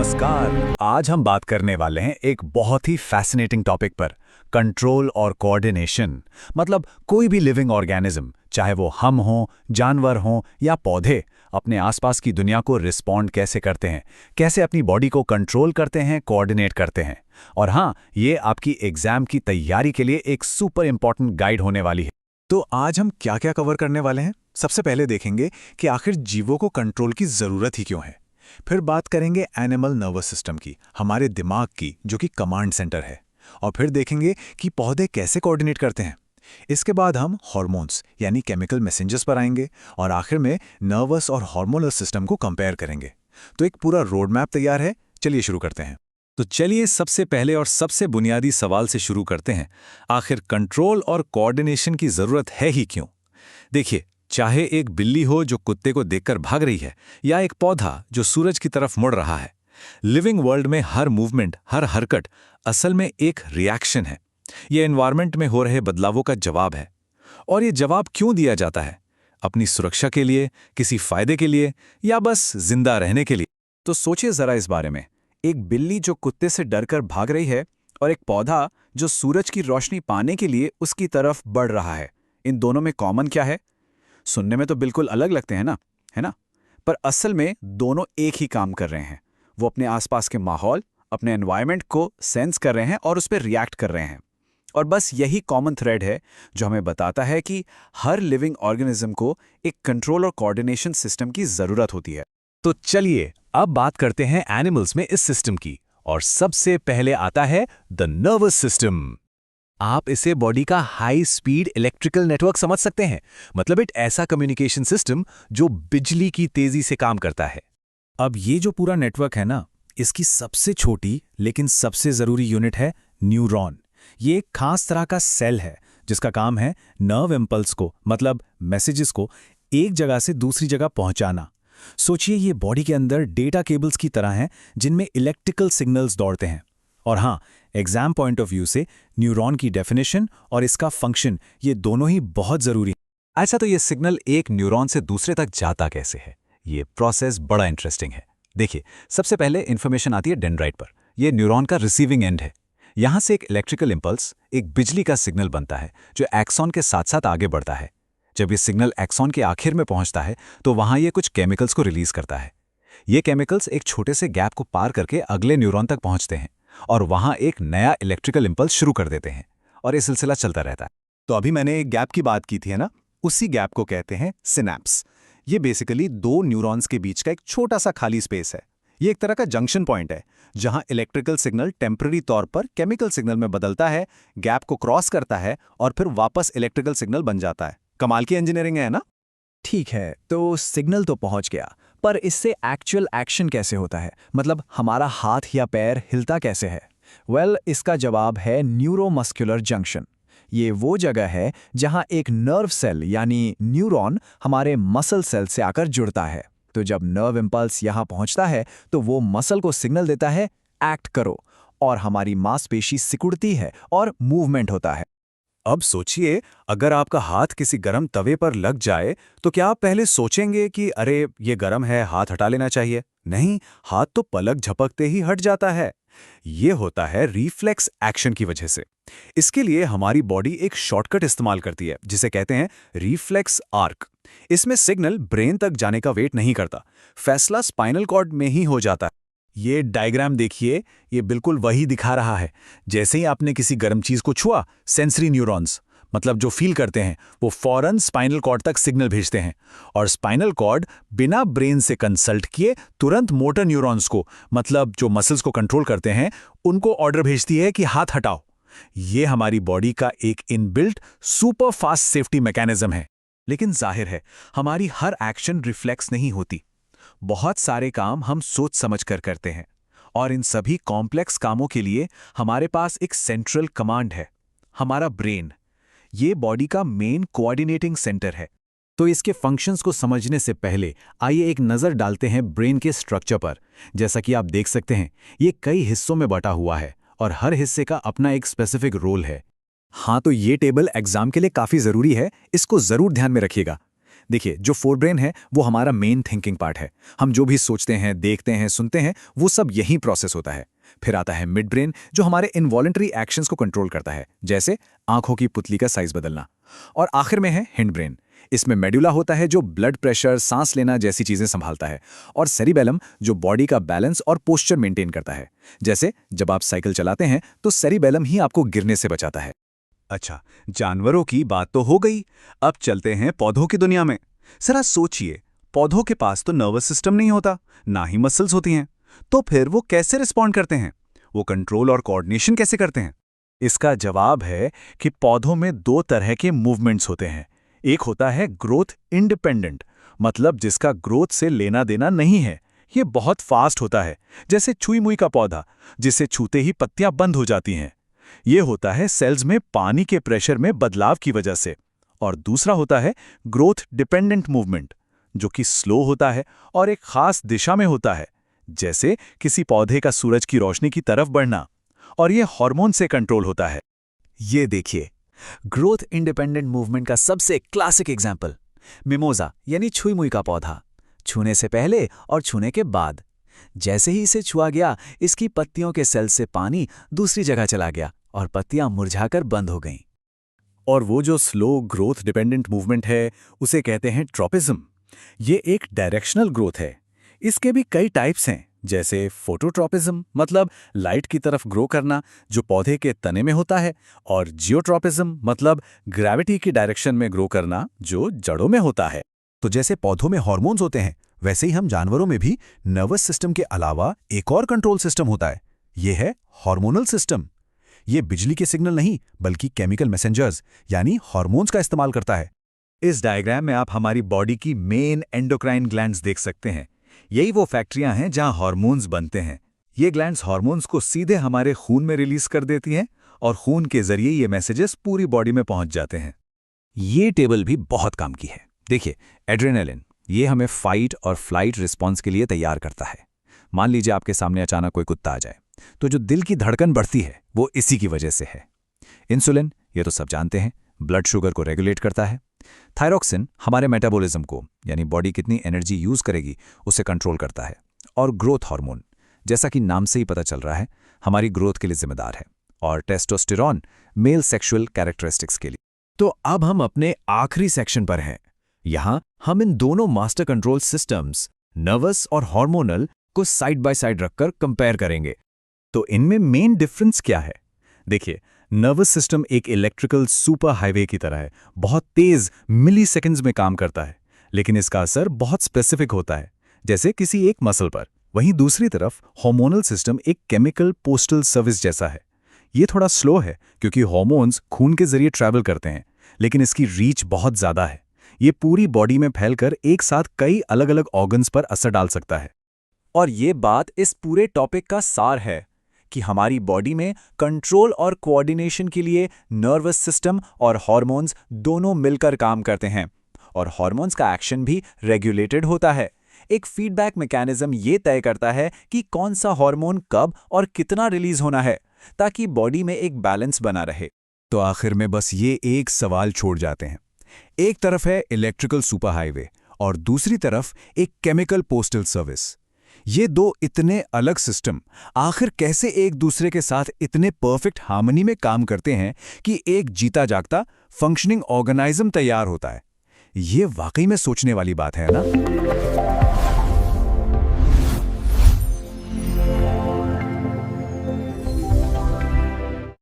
नमस्कार। आज हम बात करने वाले हैं एक बहुत ही फैसिनेटिंग टॉपिक पर, कंट्रोल और कोऑर्डिनेशन। मतलब कोई भी लिविंग ऑर्गेनिज्म, चाहे वो हम हों, जानवर हों या पौधे, अपने आसपास की दुनिया को रिस्पॉन्ड कैसे करते हैं, कैसे अपनी बॉडी को कंट्रोल करते हैं, कोऑर्डिनेट करते हैं। और हाँ, ये आपकी एग्जाम की तैयारी के लिए एक सुपर इंपॉर्टेंट गाइड होने वाली है। तो आज हम क्या क्या कवर करने वाले हैं? सबसे पहले देखेंगे कि आखिर जीवों को कंट्रोल की ज़रूरत ही क्यों है। फिर बात करेंगे एनिमल नर्वस सिस्टम की, हमारे दिमाग की, जो कि कमांड सेंटर है। और फिर देखेंगे कि पौधे कैसे कोऑर्डिनेट करते हैं। इसके बाद हम हार्मोन्स यानी केमिकल मैसेंजर्स पर आएंगे और आखिर में नर्वस और हार्मोनल सिस्टम को कंपेयर करेंगे। तो एक पूरा रोड मैप तैयार है। चलिए शुरू करते हैं। तो चलिए सबसे पहले और सबसे बुनियादी सवाल से शुरू करते हैं। आखिर कंट्रोल और कोऑर्डिनेशन की जरूरत है ही क्यों? देखिए, चाहे एक बिल्ली हो जो कुत्ते को देखकर भाग रही है या एक पौधा जो सूरज की तरफ मुड़ रहा है, लिविंग वर्ल्ड में हर मूवमेंट, हर हरकत असल में एक रिएक्शन है। यह एनवायरनमेंट में हो रहे बदलावों का जवाब है। और ये जवाब क्यों दिया जाता है? अपनी सुरक्षा के लिए, किसी फायदे के लिए, या बस जिंदा रहने के लिए? तो सोचिए जरा इस बारे में। एक बिल्ली जो कुत्ते से डरकर भाग रही है और एक पौधा जो सूरज की रोशनी पाने के लिए उसकी तरफ बढ़ रहा है। इन दोनों में कॉमन क्या है? सुनने में तो बिल्कुल अलग लगते हैं ना, है ना? पर असल में दोनों एक ही काम कर रहे हैं। वो अपने आसपास के माहौल, अपने एनवायरनमेंट को सेंस कर रहे हैं और उस पर रिएक्ट कर रहे हैं। और बस यही कॉमन थ्रेड है जो हमें बताता है कि हर लिविंग ऑर्गेनिज्म को एक कंट्रोल और कोऑर्डिनेशन सिस्टम की जरूरत होती है। तो चलिए अब बात करते हैं एनिमल्स में इस सिस्टम की। और सबसे पहले आता है द नर्वस सिस्टम। आप इसे बॉडी का हाई स्पीड इलेक्ट्रिकल नेटवर्क समझ सकते हैं। मतलब एक ऐसा कम्युनिकेशन सिस्टम जो बिजली की तेजी से काम करता है। अब ये जो पूरा नेटवर्क है ना, इसकी सबसे छोटी लेकिन सबसे जरूरी यूनिट है न्यूरॉन। ये एक खास तरह का सेल है जिसका काम है नर्व इम्पल्स को, मतलब मैसेजेस को, एक जगह से दूसरी जगह पहुंचाना। सोचिए ये बॉडी के अंदर डेटा केबल्स की तरह हैं जिनमें इलेक्ट्रिकल सिग्नल्स दौड़ते हैं। और हाँ, एग्जाम पॉइंट ऑफ व्यू से न्यूरॉन की डेफिनेशन और इसका फंक्शन, ये दोनों ही बहुत जरूरी है। अच्छा, तो ये सिग्नल एक न्यूरॉन से दूसरे तक जाता कैसे है? ये प्रोसेस बड़ा इंटरेस्टिंग है। देखिए, सबसे पहले इंफॉर्मेशन आती है डेंड्राइट पर। यह न्यूरॉन का रिसीविंग एंड है। यहां से एक इलेक्ट्रिकल इंपल्स, एक बिजली का सिग्नल बनता है जो एक्सॉन के साथ साथ आगे बढ़ता है। जब ये सिग्नल एक्सॉन के आखिर में पहुंचता है तो वहां ये कुछ केमिकल्स को रिलीज करता है। ये केमिकल्स एक छोटे से गैप को पार करके अगले न्यूरॉन तक पहुंचते हैं और वहां एक नया इलेक्ट्रिकल इंपल्स शुरू कर देते हैं। और ये सिलसिला चलता रहता है। तो अभी मैंने एक गैप की बात की थी, है ना? उसी गैप को कहते हैं सिनैप्स। ये बेसिकली दो न्यूरॉन्स के बीच का एक छोटा सा खाली स्पेस है। ये एक तरह का जंक्शन पॉइंट है जहां इलेक्ट्रिकल सिग्नल टेम्पररी तौर पर केमिकल सिग्नल में बदलता है, गैप को क्रॉस करता है और फिर वापस इलेक्ट्रिकल सिग्नल बन जाता है। कमाल की इंजीनियरिंग है ना? ठीक है, तो सिग्नल तो पहुंच गया, पर इससे एक्चुअल एक्शन कैसे होता है? मतलब हमारा हाथ या पैर हिलता कैसे है? इसका जवाब है न्यूरोमस्कुलर जंक्शन। ये वो जगह है जहां एक नर्व सेल यानी न्यूरॉन हमारे मसल सेल से आकर जुड़ता है। तो जब नर्व इम्पल्स यहां पहुंचता है तो वो मसल को सिग्नल देता है, एक्ट करो, और हमारी मांसपेशी सिकुड़ती है और मूवमेंट होता है। अब सोचिए, अगर आपका हाथ किसी गर्म तवे पर लग जाए तो क्या आप पहले सोचेंगे कि अरे ये गर्म है, हाथ हटा लेना चाहिए? नहीं, हाथ तो पलक झपकते ही हट जाता है। ये होता है रिफ्लेक्स एक्शन की वजह से। इसके लिए हमारी बॉडी एक शॉर्टकट इस्तेमाल करती है जिसे कहते हैं रिफ्लेक्स आर्क। इसमें सिग्नल ब्रेन तक जाने का वेट नहीं करता, फैसला स्पाइनल कॉर्ड में ही हो जाता है। ये डायग्राम देखिए, ये बिल्कुल वही दिखा रहा है। जैसे ही आपने किसी गर्म चीज को छुआ, सेंसरी न्यूरॉन्स, मतलब जो फील करते हैं, वो फौरन स्पाइनल कॉर्ड तक सिग्नल भेजते हैं। और स्पाइनल कॉर्ड बिना ब्रेन से कंसल्ट किए तुरंत मोटर न्यूरॉन्स को, मतलब जो मसल्स को कंट्रोल करते हैं, उनको ऑर्डर भेजती है कि हाथ हटाओ। ये हमारी बॉडी का एक inbuilt super fast safety mechanism है। लेकिन जाहिर है, हमारी हर एक्शन रिफ्लेक्स नहीं होती। बहुत सारे काम हम सोच समझ कर करते हैं और इन सभी कॉम्प्लेक्स कामों के लिए हमारे पास एक सेंट्रल कमांड है, हमारा ब्रेन। ये बॉडी का मेन कोऑर्डिनेटिंग सेंटर है। तो इसके फंक्शंस को समझने से पहले आइए एक नज़र डालते हैं ब्रेन के स्ट्रक्चर पर। जैसा कि आप देख सकते हैं, ये कई हिस्सों में बटा हुआ है और हर हिस्से का अपना एक स्पेसिफिक रोल है। हाँ, तो ये टेबल एग्जाम के लिए काफ़ी ज़रूरी है, इसको ज़रूर ध्यान में रखिएगा। देखिए, जो फोरब्रेन है वो हमारा मेन थिंकिंग पार्ट है। हम जो भी सोचते हैं, देखते हैं, सुनते हैं, वो सब यहीं प्रोसेस होता है। फिर आता है मिड ब्रेन, जो हमारे इनवॉलंटरी एक्शंस को कंट्रोल करता है, जैसे आंखों की पुतली का साइज बदलना। और आखिर में है हिंड ब्रेन। इसमें मेडुला होता है जो ब्लड प्रेशर, सांस लेना जैसी चीजें संभालता है, और सेरिबेलम जो बॉडी का बैलेंस और पोस्चर मेंटेन करता है। जैसे जब आप साइकिल चलाते हैं तो सेरिबेलम ही आपको गिरने से बचाता है। अच्छा, जानवरों की बात तो हो गई। अब चलते हैं पौधों की दुनिया में। जरा सोचिए, पौधों के पास तो नर्वस सिस्टम नहीं होता, ना ही मसल्स होती हैं, तो फिर वो कैसे रिस्पॉन्ड करते हैं? वो कंट्रोल और कोऑर्डिनेशन कैसे करते हैं? इसका जवाब है कि पौधों में दो तरह के मूवमेंट्स होते हैं। एक होता है ग्रोथ इंडिपेंडेंट, मतलब जिसका ग्रोथ से लेना देना नहीं है। ये बहुत फास्ट होता है, जैसे छुई मुई का पौधा, जिसे छूते ही पत्तियां बंद हो जाती हैं। ये होता है सेल्स में पानी के प्रेशर में बदलाव की वजह से। और दूसरा होता है ग्रोथ डिपेंडेंट मूवमेंट, जो कि स्लो होता है और एक खास दिशा में होता है, जैसे किसी पौधे का सूरज की रोशनी की तरफ बढ़ना। और ये हार्मोन से कंट्रोल होता है। ये देखिए, ग्रोथ इंडिपेंडेंट मूवमेंट का सबसे क्लासिक एग्जाम्पल मिमोजा यानी छुई मुई का पौधा। छूने से पहले और छूने के बाद, जैसे ही इसे छुआ गया, इसकी पत्तियों के सेल से पानी दूसरी जगह चला गया और पत्तियां मुरझाकर बंद हो गईं। और वो जो स्लो ग्रोथ डिपेंडेंट मूवमेंट है, उसे कहते हैं ट्रॉपिज्म। ये एक डायरेक्शनल ग्रोथ है। इसके भी कई टाइप्स हैं, जैसे फोटोट्रॉपिज्म, मतलब लाइट की तरफ ग्रो करना, जो पौधे के तने में होता है, और जियोट्रॉपिज्म, मतलब ग्रेविटी की डायरेक्शन में ग्रो करना, जो जड़ों में होता है। तो जैसे पौधों में हार्मोन्स होते हैं, वैसे ही हम जानवरों में भी नर्वस सिस्टम के अलावा एक और कंट्रोल सिस्टम होता है। ये है हार्मोनल सिस्टम। ये बिजली के सिग्नल नहीं, बल्कि केमिकल मैसेंजर्स यानी हार्मोन्स का इस्तेमाल करता है। इस डायग्राम में आप हमारी बॉडी की मेन एंडोक्राइन ग्लैंड्स देख सकते हैं। यही वो फैक्ट्रियां हैं जहां हार्मोन्स बनते हैं। ये ग्लैंड्स हार्मोन्स को सीधे हमारे खून में रिलीज कर देती हैं और खून के जरिए ये मैसेजेस पूरी बॉडी में पहुंच जाते हैं। ये टेबल भी बहुत काम की है। देखिए, एड्रेनालिन, ये हमें फाइट और फ्लाइट रिस्पॉन्स के लिए तैयार करता है। मान लीजिए आपके सामने अचानक कोई कुत्ता आ जाए, तो जो दिल की धड़कन बढ़ती है वो इसी की वजह से है। इंसुलिन, ये तो सब जानते हैं, ब्लड शुगर को रेगुलेट करता है। थायरोक्सिन हमारे मेटाबॉलिज्म को, यानी बॉडी कितनी एनर्जी यूज करेगी, उसे कंट्रोल करता है। और ग्रोथ हार्मोन, जैसा कि नाम से ही पता चल रहा है, हमारी ग्रोथ के लिए जिम्मेदार है। और टेस्टोस्टेरोन मेल सेक्सुअल कैरेक्टरिस्टिक्स के लिए। तो अब हम अपने आखिरी सेक्शन पर हैं। यहां हम इन दोनों मास्टर कंट्रोल सिस्टम्स, नर्वस और हार्मोनल, को साइड बाय साइड रखकर कंपेयर करेंगे। तो इनमें मेन डिफरेंस क्या है? देखिए, नर्वस सिस्टम एक इलेक्ट्रिकल सुपर हाईवे की तरह है, बहुत तेज मिलीसेकंड्स में काम करता है, लेकिन इसका असर बहुत स्पेसिफिक होता है, जैसे किसी एक मसल पर। वहीं दूसरी तरफ हार्मोनल सिस्टम एक केमिकल पोस्टल सर्विस जैसा है। ये थोड़ा स्लो है क्योंकि हार्मोन्स खून के जरिए ट्रैवल करते हैं, लेकिन इसकी रीच बहुत ज्यादा है। ये पूरी बॉडी में फैलकर एक साथ कई अलग अलग ऑर्गन्स पर असर डाल सकता है। और ये बात इस पूरे टॉपिक का सार है कि हमारी बॉडी में कंट्रोल और कोऑर्डिनेशन के लिए नर्वस सिस्टम और हार्मोन्स दोनों मिलकर काम करते हैं। और हार्मोन्स का एक्शन भी रेगुलेटेड होता है। एक फीडबैक मैकेनिज्म ये तय करता है कि कौन सा हार्मोन कब और कितना रिलीज होना है, ताकि बॉडी में एक बैलेंस बना रहे। तो आखिर में बस ये एक सवाल छोड़ जाते हैं। एक तरफ है इलेक्ट्रिकल सुपर हाईवे और दूसरी तरफ एक केमिकल पोस्टल सर्विस। ये दो इतने अलग सिस्टम आखिर कैसे एक दूसरे के साथ इतने परफेक्ट हार्मनी में काम करते हैं कि एक जीता जागता फंक्शनिंग ऑर्गेनिज्म तैयार होता है? ये वाकई में सोचने वाली बात है ना?